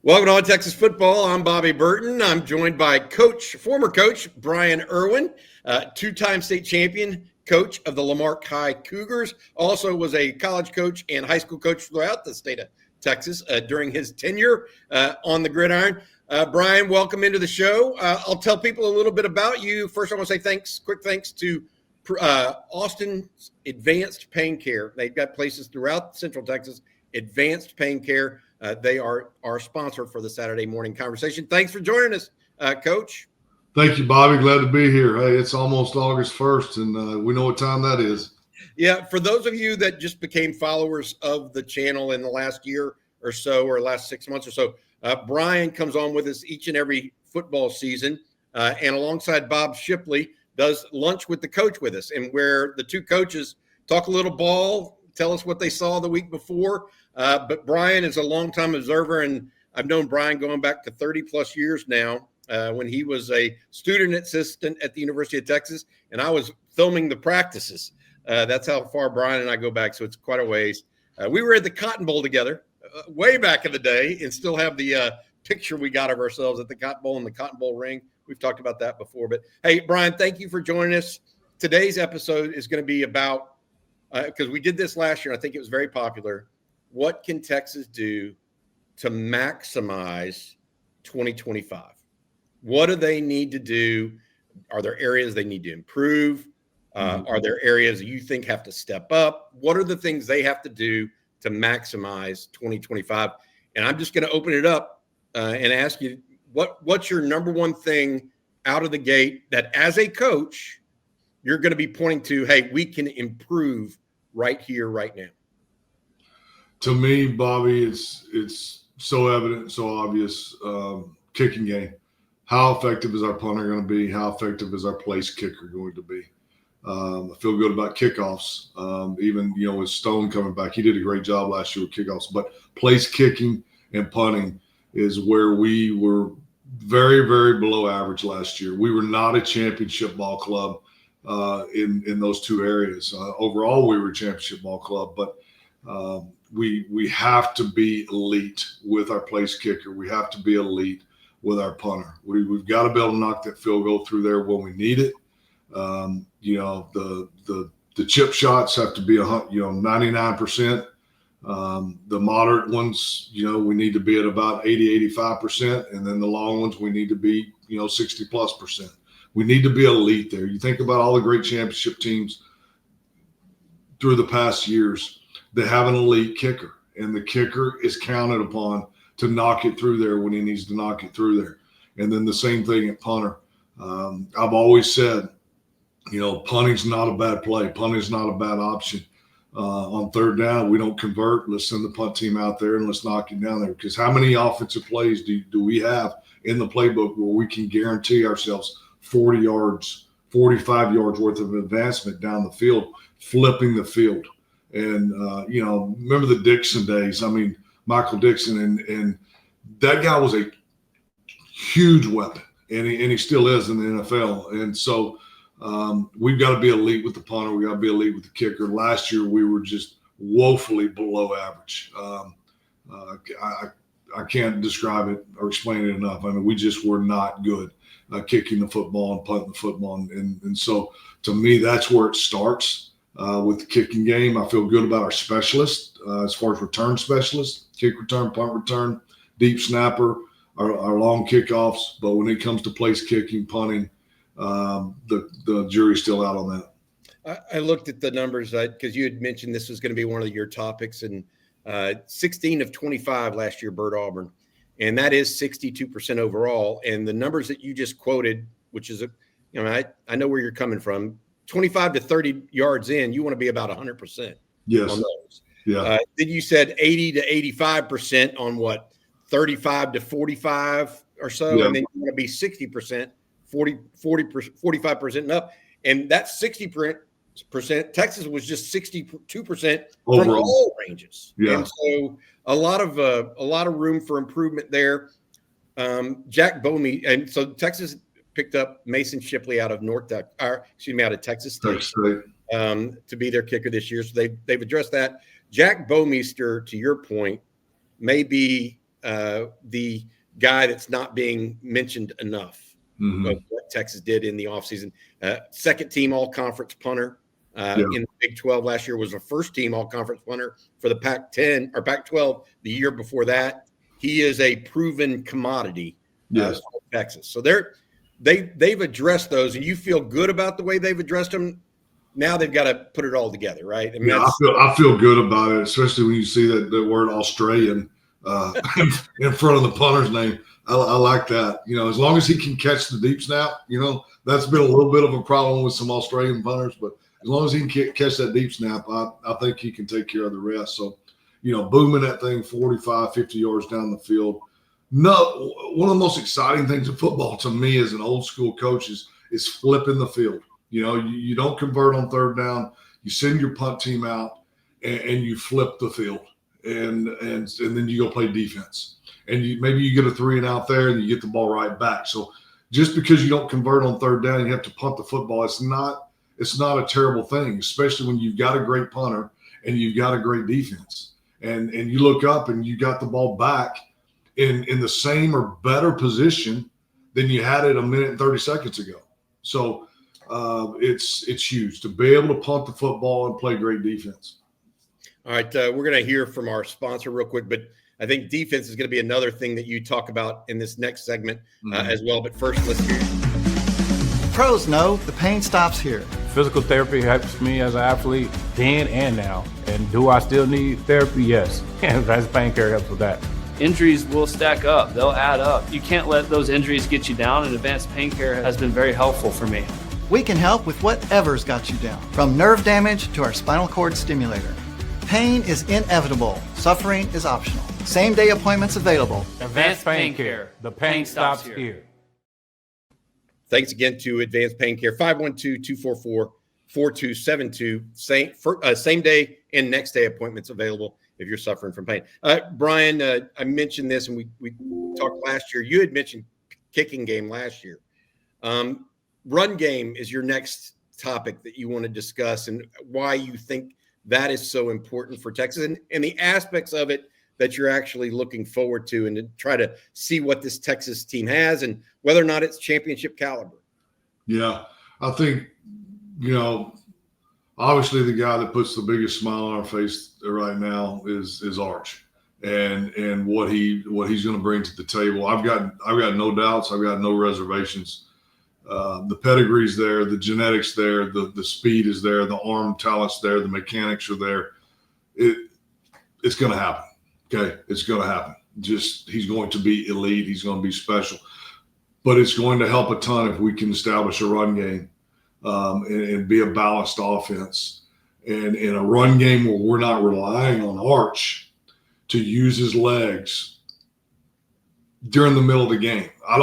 Welcome to On Texas Football. I'm Bobby Burton. I'm joined by former coach Bryan Erwin, two-time state champion, coach of the Lamarck High Cougars. Also was a college coach and high school coach throughout the state of Texas during his tenure on the gridiron. Bryan, welcome into the show. I'll tell people a little bit about you. First, I want to say quick thanks to Austin's Advanced Pain Care. They've got places throughout Central Texas, Advanced Pain Care. They are our sponsor for the Saturday morning conversation. Thanks for joining us, Coach. Thank you, Bobby. Glad to be here. Hey, it's almost August 1st, and we know what time that is. Yeah, for those of you that just became followers of the channel in the last year or so, or last 6 months or so, Bryan comes on with us each and every football season, and alongside Bob Shipley, does lunch with the coach with us, and where the two coaches talk a little ball, tell us what they saw the week before. But Bryan is a longtime observer, and I've known Bryan going back to 30-plus years now when he was a student assistant at the University of Texas, and I was filming the practices. That's how far Bryan and I go back, so it's quite a ways. We were at the Cotton Bowl together way back in the day and still have the picture we got of ourselves at the Cotton Bowl and the Cotton Bowl ring. We've talked about that before. But, hey, Bryan, thank you for joining us. Today's episode is going to be about because we did this last year, and I think it was very popular. What can Texas do to maximize 2025? What do they need to do? Are there areas they need to improve? Are there areas you think have to step up? What are the things they have to do to maximize 2025? And I'm just going to open it up and ask you, what's your number one thing out of the gate that as a coach, you're going to be pointing to, hey, we can improve right here, right now? To me, Bobby, it's so evident, so obvious. Kicking game. How effective is our punter going to be? How effective is our place kicker going to be? I feel good about kickoffs. Even, with Stone coming back, he did a great job last year with kickoffs. But place kicking and punting is where we were very, very below average last year. We were not a championship ball club in those two areas. Overall, we were a championship ball club, but we have to be elite with our place kicker. We have to be elite with our punter. We've got to be able to knock that field goal through there when we need it. The chip shots have to be 99%. The moderate ones, we need to be at about 80-85%, and then the long ones we need to be 60+%. We need to be elite there. You think about all the great championship teams through the past years. They have an elite kicker, and the kicker is counted upon to knock it through there when he needs to knock it through there. And then the same thing at punter. I've always said, punting's not a bad play. Punting's not a bad option. On third down, we don't convert. Let's send the punt team out there and let's knock it down there. Because how many offensive plays do we have in the playbook where we can guarantee ourselves 40 yards, 45 yards worth of advancement down the field, flipping the field? And, remember the Dixon days. I mean, Michael Dixon, and that guy was a huge weapon, and he still is in the NFL. And so we've got to be elite with the punter. We got to be elite with the kicker. Last year, we were just woefully below average. I can't describe it or explain it enough. I mean, we just were not good kicking the football and punting the football. And so, to me, that's where it starts. With the kicking game, I feel good about our specialists as far as return specialists, kick return, punt return, deep snapper, our long kickoffs. But when it comes to place kicking, punting, the jury's still out on that. I looked at the numbers because you had mentioned this was going to be one of your topics, and 16 of 25 last year, Burt Auburn, and that is 62% overall. And the numbers that you just quoted, which is I know where you're coming from. 25 to 30 yards in, you want to be about 100%. Yes. On those. Yeah. Then you said 80 to 85% on what, 35 to 45 or so, yeah. And then you want to be 60%, 45% and up. And that 60%, Texas was just 62% from all ranges. Yeah. And so a lot of room for improvement there. Jack Bomey, and so Texas picked up Mason Shipley out of out of Texas State to be their kicker this year. So they've addressed that. Jack Bomeister, to your point, may be the guy that's not being mentioned enough of what Texas did in the offseason. Second team all-conference punter in the Big 12 last year, was a first-team all-conference punter for the Pac-10 or Pac-12 the year before that. He is a proven commodity for Texas. So they've addressed those, and you feel good about the way they've addressed them. Now they've got to put it all together, right? I mean, I feel good about it, especially when you see that word Australian in front of the punter's name. I like that. As long as he can catch the deep snap, that's been a little bit of a problem with some Australian punters, but as long as he can catch that deep snap, I think he can take care of the rest. So, booming that thing 45, 50 yards down the field. No, one of the most exciting things in football to me as an old school coach is flipping the field. You don't convert on third down. You send your punt team out and you flip the field, and then you go play defense. And maybe you get a 3 and out there, and you get the ball right back. So just because you don't convert on third down, you have to punt the football. It's not a terrible thing, especially when you've got a great punter and you've got a great defense. And you look up and you got the ball back in the same or better position than you had it a minute and 30 seconds ago. So it's huge to be able to punt the football and play great defense. All right, we're going to hear from our sponsor real quick, but I think defense is going to be another thing that you talk about in this next segment as well. But first, let's hear it. Pros know the pain stops here. Physical therapy helps me as an athlete then and now. And do I still need therapy? Yes. Advanced Pain Care helps with that. Injuries will stack up. They'll add up. You can't let those injuries get you down, and Advanced Pain Care has been very helpful for me. We can help with whatever's got you down, from nerve damage to our spinal cord stimulator. Pain is inevitable. Suffering is optional. Same-day appointments available. Advanced Pain Care. The pain stops here. Thanks again to Advanced Pain Care. 512-244-4272. Same day and next day appointments available if you're suffering from pain. Bryan, I mentioned this, and we talked last year. You had mentioned kicking game last year. Run game is your next topic that you want to discuss, and why you think that is so important for Texas, and the aspects of it that you're actually looking forward to, and to try to see what this Texas team has and whether or not it's championship caliber. Yeah, I think, obviously the guy that puts the biggest smile on our face right now is Arch, and what he's going to bring to the table. I've got no doubts. I've got no reservations. The pedigree's there, the genetics there, the speed is there, the arm talent's there, the mechanics are there. It's going to happen. Okay, it's going to happen. He's going to be elite. He's going to be special. But it's going to help a ton if we can establish a run game and be a balanced offense. And in a run game where we're not relying on Arch to use his legs during the middle of the game. I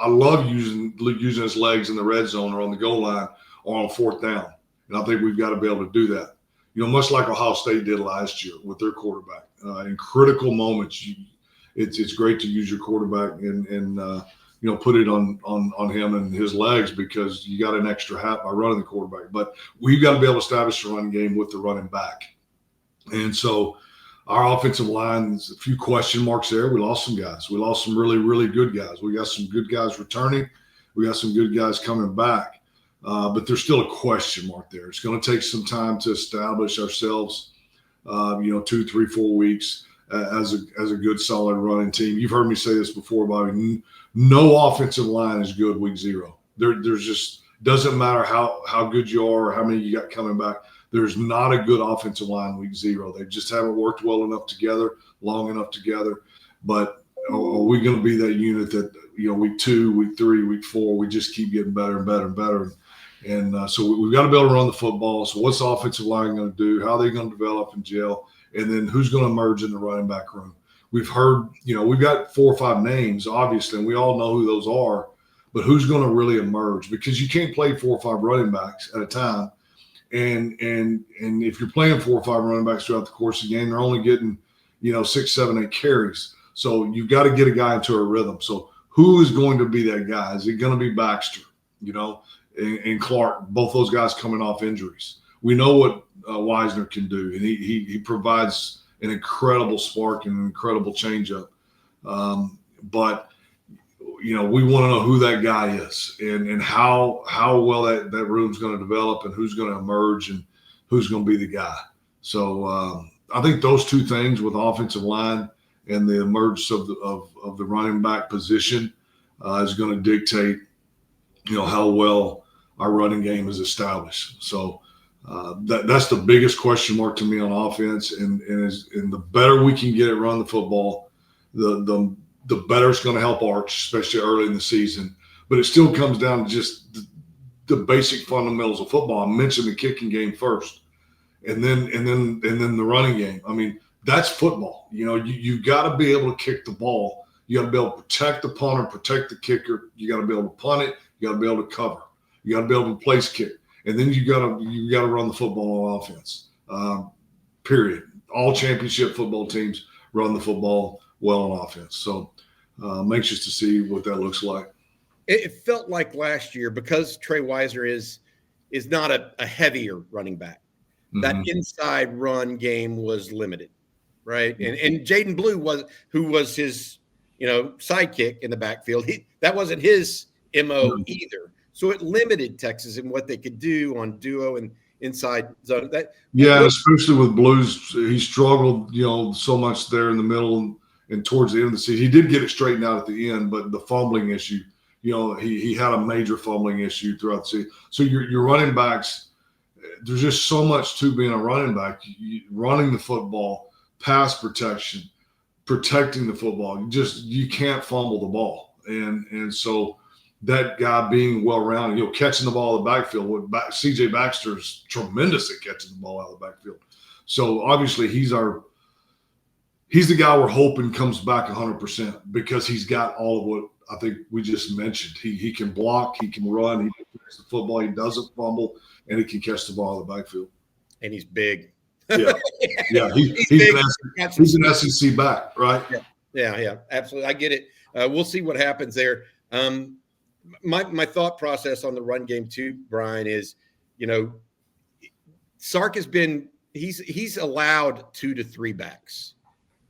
love using his legs in the red zone or on the goal line or on fourth down. And I think we've got to be able to do that. Much like Ohio State did last year with their quarterback. In critical moments, it's great to use your quarterback and put it on him and his legs, because you got an extra hat by running the quarterback. But we've got to be able to establish a run game with the running back. And so our offensive line, there's a few question marks there. We lost some guys. We lost some really, really good guys. We got some good guys returning. We got some good guys coming back. But there's still a question mark there. It's going to take some time to establish ourselves, 2, 3, 4 weeks as a good, solid running team. You've heard me say this before, Bobby. No offensive line is good week 0. There's just doesn't matter how good you are or how many you got coming back. There's not a good offensive line week 0. They just haven't worked well enough together, long enough together. But are we going to be that unit that, week 2, week 3, week 4, we just keep getting better and better and better? And so we've got to be able to run the football. So what's the offensive line going to do? How are they going to develop and gel? And then who's going to emerge in the running back room? We've heard, we've got 4 or 5 names, obviously, and we all know who those are. But who's going to really emerge? Because you can't play 4 or 5 running backs at a time. And if you're playing 4 or 5 running backs throughout the course of the game, they're only getting, 6, 7, 8 carries. So you've got to get a guy into a rhythm. So who is going to be that guy? Is it going to be Baxter, and Clark, both those guys coming off injuries? We know what Wisner can do, and he provides an incredible spark and an incredible changeup. But we want to know who that guy is and how well that room's going to develop and who's going to emerge and who's going to be the guy. So I think those two things with offensive line and the emergence of the running back position is going to dictate, how well our running game is established. So that's the biggest question mark to me on offense. And the better we can get at running the football, the better it's going to help Arch, especially early in the season. But it still comes down to just the basic fundamentals of football. I mentioned the kicking game first, and then the running game. I mean, that's football. You've got to be able to kick the ball. You got to be able to protect the punter, protect the kicker. You got to be able to punt it. You got to be able to cover. You got to be able to place kick, and then you got to run the football on offense. Period. All championship football teams run the football well on offense. So I'm anxious to see what that looks like. It felt like last year, because Trey Weiser is not a heavier running back, that inside run game was limited, right? And Jaden Blue who was his sidekick in the backfield. That wasn't his MO either. So it limited Texas in what they could do on duo and inside zone. Especially with Blues, he struggled, so much there in the middle and towards the end of the season. He did get it straightened out at the end, but the fumbling issue, he had a major fumbling issue throughout the season. So your running backs, there's just so much to being a running back. Running the football, pass protection, protecting the football. You can't fumble the ball. And so that guy being well-rounded, catching the ball in the backfield. C.J. Baxter's tremendous at catching the ball out of the backfield. So obviously he's the guy we're hoping comes back 100% because he's got all of what I think we just mentioned. He can block, he can run, he can catch the football, he doesn't fumble, and he can catch the ball in the backfield. And he's big. Yeah, he's an SEC back, right? Yeah, absolutely. I get it. We'll see what happens there. My thought process on the run game too, Brian, is Sark has been he's allowed 2 to 3 backs,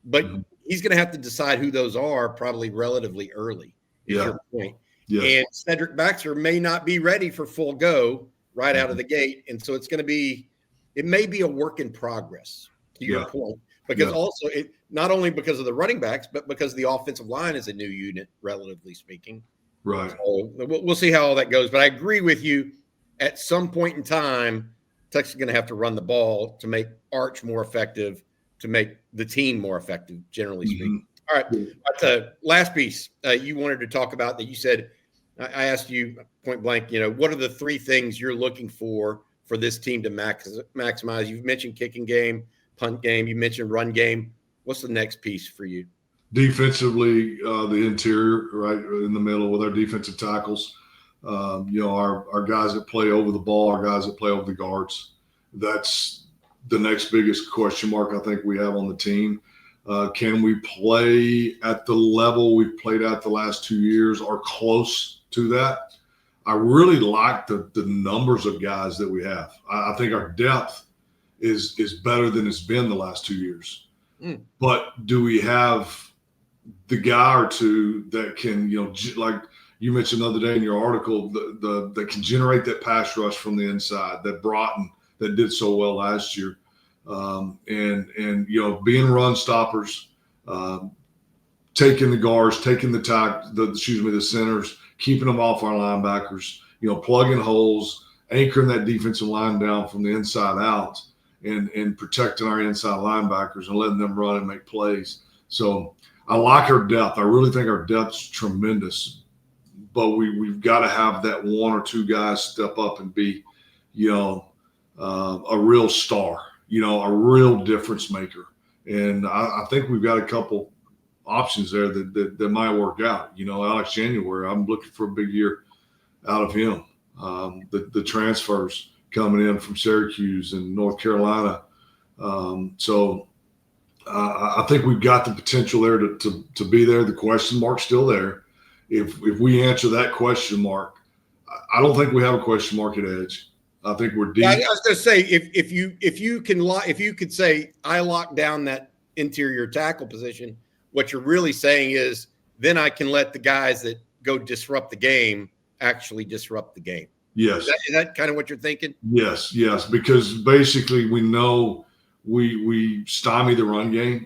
but he's going to have to decide who those are probably relatively early. Is your point? Yes. And Cedric Baxter may not be ready for full go right out of the gate, and so it may be a work in progress. To your point, because also it not only because of the running backs, but because the offensive line is a new unit, relatively speaking. Right. So we'll see how all that goes. But I agree with you. At some point in time, Texas is going to have to run the ball to make Arch more effective, to make the team more effective, generally speaking. All right. But, last piece you wanted to talk about that you said, I asked you point blank, what are the 3 things you're looking for this team to maximize? You've mentioned kicking game, punt game. You mentioned run game. What's the next piece for you? Defensively, the interior, right in the middle with our defensive tackles. Our guys that play over the ball, our guys that play over the guards. That's the next biggest question mark I think we have on the team. Can we play at the level we've played at the last 2 years or close to that? I really like the numbers of guys that we have. I think our depth is better than it's been the last 2 years. But do we have the guy or two that can, like you mentioned the other day in your article, that can generate that pass rush from the inside, that Broughton that did so well last year, and being run stoppers, taking the guards, taking the centers, keeping them off our linebackers, plugging holes, anchoring that defensive line down from the inside out, and protecting our inside linebackers and letting them run and make plays. So I like our depth. I really think our depth's tremendous, but we've got to have that 1 or 2 guys step up and be, a real star, a real difference maker. And I think we've got a couple options there that might work out. Alex January, I'm looking for a big year out of him. The transfers coming in from Syracuse and North Carolina. So I think we've got the potential there to be there. The question mark's still there. If we answer that question mark, I don't think we have a question mark at edge. I think we're deep. I was going to say if you could say I locked down that interior tackle position, what you're really saying is then I can let the guys that go disrupt the game actually disrupt the game. Yes. Is that kind of what you're thinking? Yes, because basically we know we stymie the run game.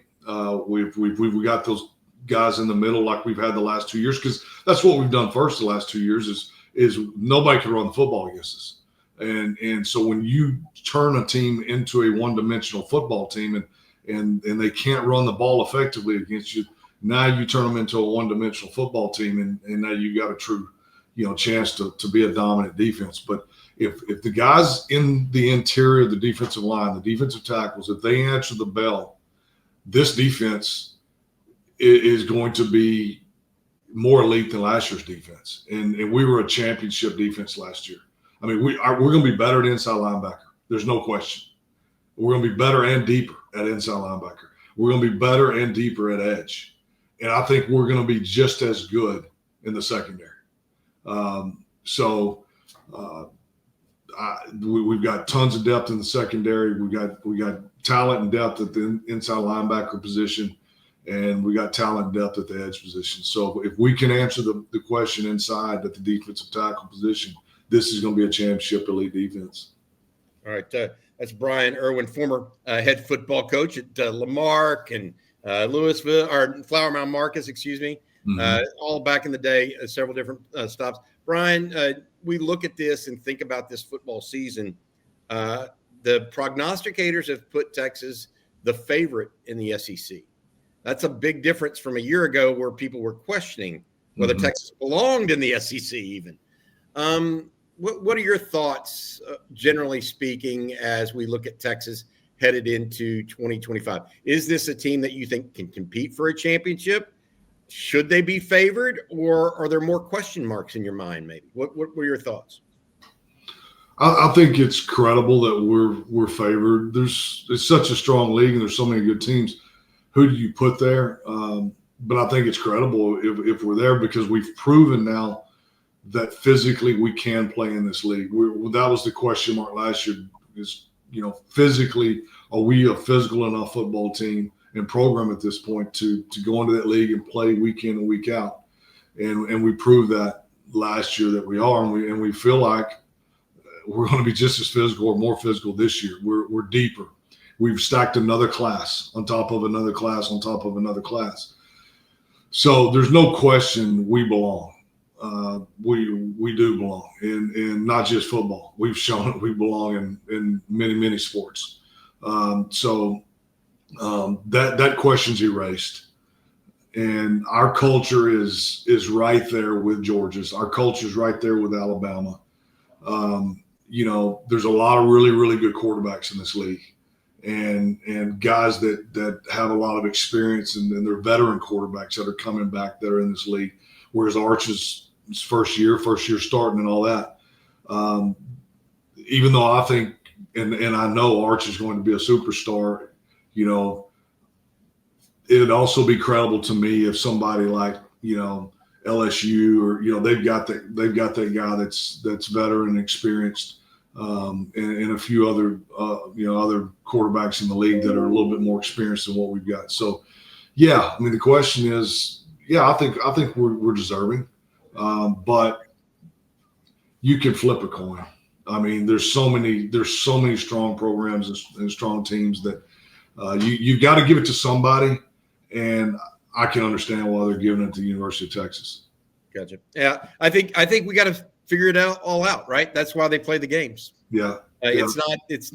We've got those guys in the middle like we've had the last 2 years, because that's what we've done first the last 2 years is nobody can run the football against us. And so when you turn a team into a one-dimensional football team and they can't run the ball effectively against you, now you turn them into a one-dimensional football team, and now you got a true, chance to be a dominant defense. But if the guys in the interior of the defensive line, the defensive tackles, if they answer the bell, this defense is going to be more elite than last year's defense. And we were a championship defense last year. I mean, we're going to be better at inside linebacker. There's no question. We're going to be better and deeper at inside linebacker. We're going to be better and deeper at edge. And I think we're going to be just as good in the secondary. We've got tons of depth in the secondary. We got talent and depth at the inside linebacker position, and we got talent and depth at the edge position. So if we can answer the question inside at the defensive tackle position, this is going to be a championship elite defense. All right. That's Bryan Erwin, former head football coach at Lamarck and Louisville, or Flower Mound Marcus, excuse me. All back in the day, several different stops. Bryan, we look at this and think about this football season. The prognosticators have put Texas the favorite in the SEC. That's a big difference from a year ago where people were questioning whether Texas belonged in the SEC even. What are your thoughts, generally speaking, as we look at Texas headed into 2025? Is this a team that you think can compete for a championship? Should they be favored, or are there more question marks in your mind maybe? What were your thoughts? I think it's credible that we're favored. It's such a strong league and there's so many good teams. Who do you put there? But I think it's credible if we're there, because we've proven now that physically we can play in this league. That was the question mark last year is, physically, are we a physical enough football team and program at this point to go into that league and play week in and week out? And we proved that last year that we are, and we feel like we're going to be just as physical or more physical this year. We're deeper. We've stacked another class on top of another class on top of another class. So there's no question we belong. We do belong in not just football. We've shown that we belong in many, many sports. That question's erased. And our culture is right there with Georgia's. Our culture is right there with Alabama. There's a lot of really, really good quarterbacks in this league, and guys that have a lot of experience, and they're veteran quarterbacks that are coming back that are in this league. Whereas Arch's first year starting and all that. Even though I think, and I know Arch is going to be a superstar, it'd also be credible to me if somebody like, LSU or, they've got that guy that's veteran and experienced, and a few other, other quarterbacks in the league that are a little bit more experienced than what we've got. So, yeah, I mean, the question is, yeah, I think we're deserving, but you can flip a coin. I mean, there's so many strong programs and strong teams that you've got to give it to somebody, and I can understand why they're giving it to the University of Texas. Gotcha. Yeah, I think we got to figure it all out, right? That's why they play the games. Yeah. It's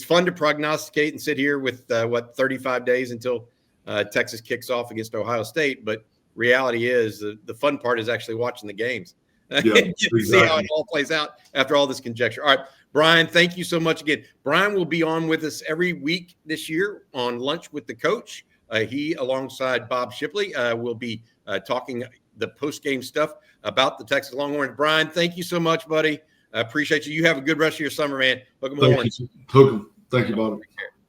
fun to prognosticate and sit here with 35 days until Texas kicks off against Ohio State, but reality is the fun part is actually watching the games. Yeah, exactly. See how it all plays out after all this conjecture. All right, Bryan, thank you so much again. Bryan will be on with us every week this year on Lunch with the Coach. He, alongside Bob Shipley, will be talking the post-game stuff about the Texas Longhorns. Bryan, thank you so much, buddy. I appreciate you. You have a good rest of your summer, man. Hook 'em horns. Thank you, Bob.